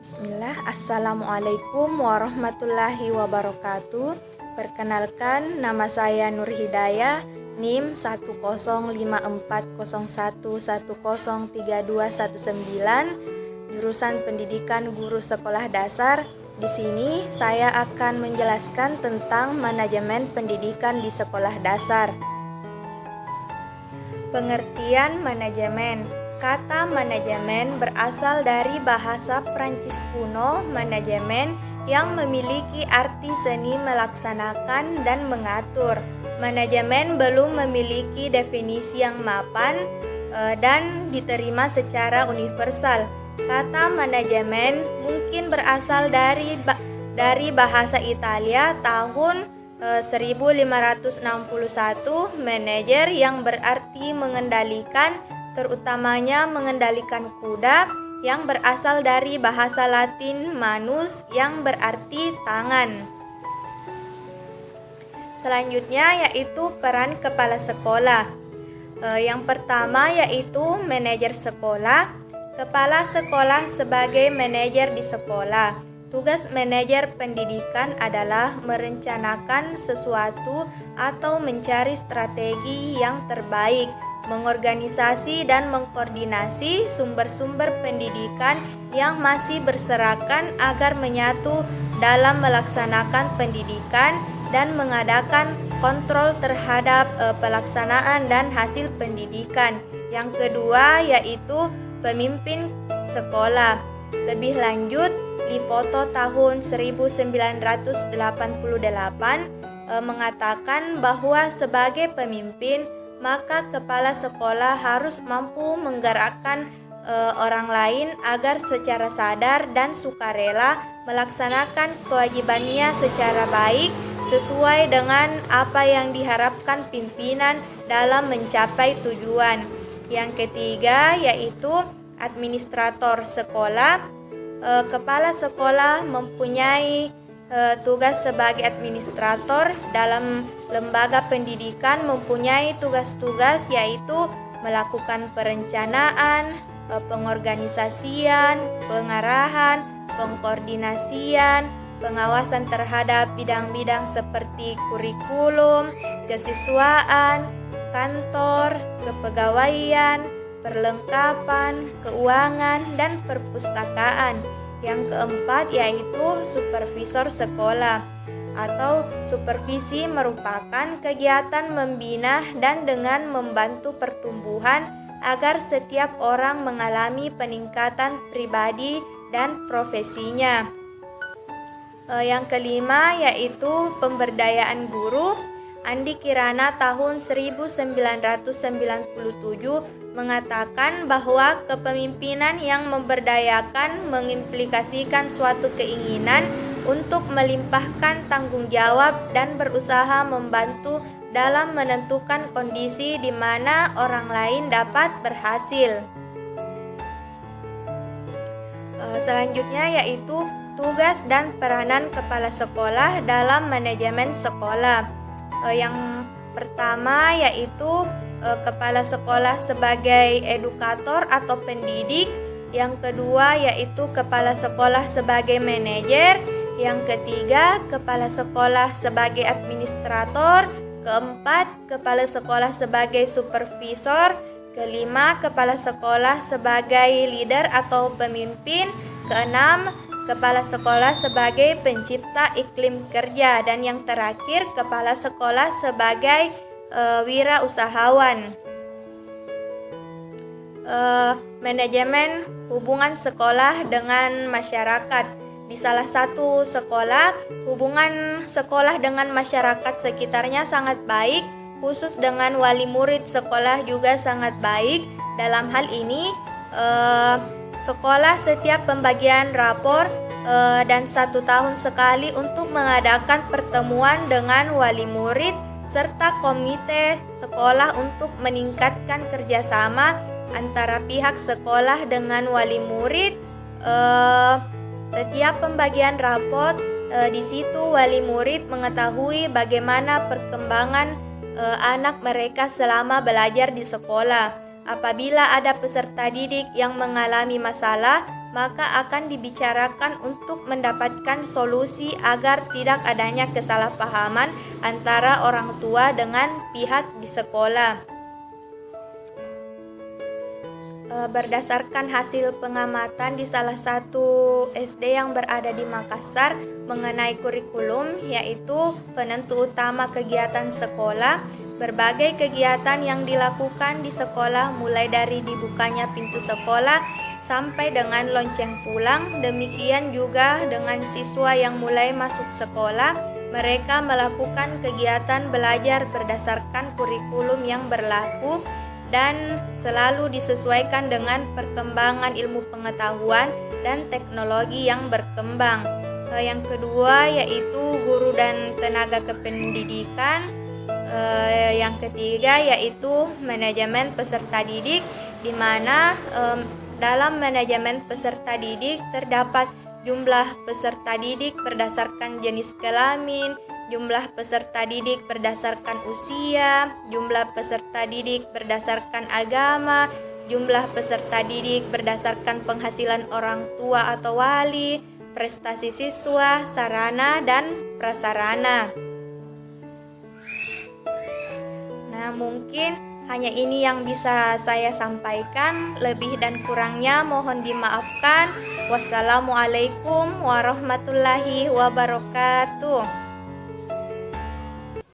Bismillah, Assalamualaikum warahmatullahi wabarakatuh. Perkenalkan, nama saya Nur Hidayah, NIM 10540113219, jurusan Pendidikan Guru Sekolah Dasar. Di sini saya akan menjelaskan tentang manajemen pendidikan di sekolah dasar. Pengertian manajemen. Kata manajemen berasal dari bahasa Prancis kuno manajemen yang memiliki arti seni melaksanakan dan mengatur. Manajemen belum memiliki definisi yang mapan dan diterima secara universal. Kata manajemen mungkin berasal dari bahasa Italia tahun 1561, manajer yang berarti mengendalikan, terutamanya mengendalikan kuda, yang berasal dari bahasa Latin manus yang berarti tangan. Selanjutnya yaitu peran kepala sekolah. Yang pertama yaitu manajer sekolah. Kepala sekolah sebagai manajer di sekolah. Tugas manajer pendidikan adalah merencanakan sesuatu atau mencari strategi yang terbaik, mengorganisasi dan mengkoordinasi sumber-sumber pendidikan yang masih berserakan agar menyatu dalam melaksanakan pendidikan dan mengadakan kontrol terhadap pelaksanaan dan hasil pendidikan. Yang kedua yaitu pemimpin sekolah. Lebih lanjut, Lipoto tahun 1988 mengatakan bahwa sebagai pemimpin, maka kepala sekolah harus mampu menggerakkan orang lain agar secara sadar dan sukarela melaksanakan kewajibannya secara baik sesuai dengan apa yang diharapkan pimpinan dalam mencapai tujuan. Yang ketiga yaitu administrator sekolah. Kepala sekolah mempunyai tugas sebagai administrator dalam lembaga pendidikan, mempunyai tugas-tugas yaitu melakukan perencanaan, pengorganisasian, pengarahan, pengkoordinasian, pengawasan terhadap bidang-bidang seperti kurikulum, kesiswaan, kantor, kepegawaian, perlengkapan, keuangan, dan perpustakaan. Yang keempat yaitu supervisor sekolah atau supervisi merupakan kegiatan membina dan dengan membantu pertumbuhan agar setiap orang mengalami peningkatan pribadi dan profesinya. Yang kelima yaitu pemberdayaan guru. Andi Kirana tahun 1997 mengatakan bahwa kepemimpinan yang memberdayakan mengimplikasikan suatu keinginan untuk melimpahkan tanggung jawab dan berusaha membantu dalam menentukan kondisi di mana orang lain dapat berhasil. Selanjutnya yaitu tugas dan peranan kepala sekolah dalam manajemen sekolah. Yang pertama yaitu kepala sekolah sebagai edukator atau pendidik. Yang kedua yaitu kepala sekolah sebagai manajer. Yang ketiga kepala sekolah sebagai administrator. Keempat kepala sekolah sebagai supervisor. Kelima kepala sekolah sebagai leader atau pemimpin. Keenam kepala sekolah sebagai pencipta iklim kerja. Dan yang terakhir kepala sekolah sebagai wirausahawan. Manajemen hubungan sekolah dengan masyarakat. Di salah satu sekolah, hubungan sekolah dengan masyarakat sekitarnya sangat baik, khusus dengan wali murid sekolah juga sangat baik. Dalam hal ini, sekolah setiap pembagian rapor dan 1 tahun sekali untuk mengadakan pertemuan dengan wali murid serta komite sekolah untuk meningkatkan kerjasama antara pihak sekolah dengan wali murid. Setiap pembagian rapor di situ wali murid mengetahui bagaimana perkembangan anak mereka selama belajar di sekolah. Apabila ada peserta didik yang mengalami masalah, maka akan dibicarakan untuk mendapatkan solusi agar tidak adanya kesalahpahaman antara orang tua dengan pihak di sekolah. Berdasarkan hasil pengamatan di salah satu SD yang berada di Makassar mengenai kurikulum, yaitu penentu utama kegiatan sekolah, berbagai kegiatan yang dilakukan di sekolah mulai dari dibukanya pintu sekolah sampai dengan lonceng pulang, demikian juga dengan siswa yang mulai masuk sekolah, mereka melakukan kegiatan belajar berdasarkan kurikulum yang berlaku dan selalu disesuaikan dengan perkembangan ilmu pengetahuan dan teknologi yang berkembang. Yang kedua yaitu guru dan tenaga kependidikan. Yang ketiga yaitu manajemen peserta didik, di mana dalam manajemen peserta didik terdapat jumlah peserta didik berdasarkan jenis kelamin, jumlah peserta didik berdasarkan usia, jumlah peserta didik berdasarkan agama, jumlah peserta didik berdasarkan penghasilan orang tua atau wali, prestasi siswa, sarana, dan prasarana. Nah, mungkin hanya ini yang bisa saya sampaikan. Lebih dan kurangnya mohon dimaafkan. Wassalamualaikum warahmatullahi wabarakatuh.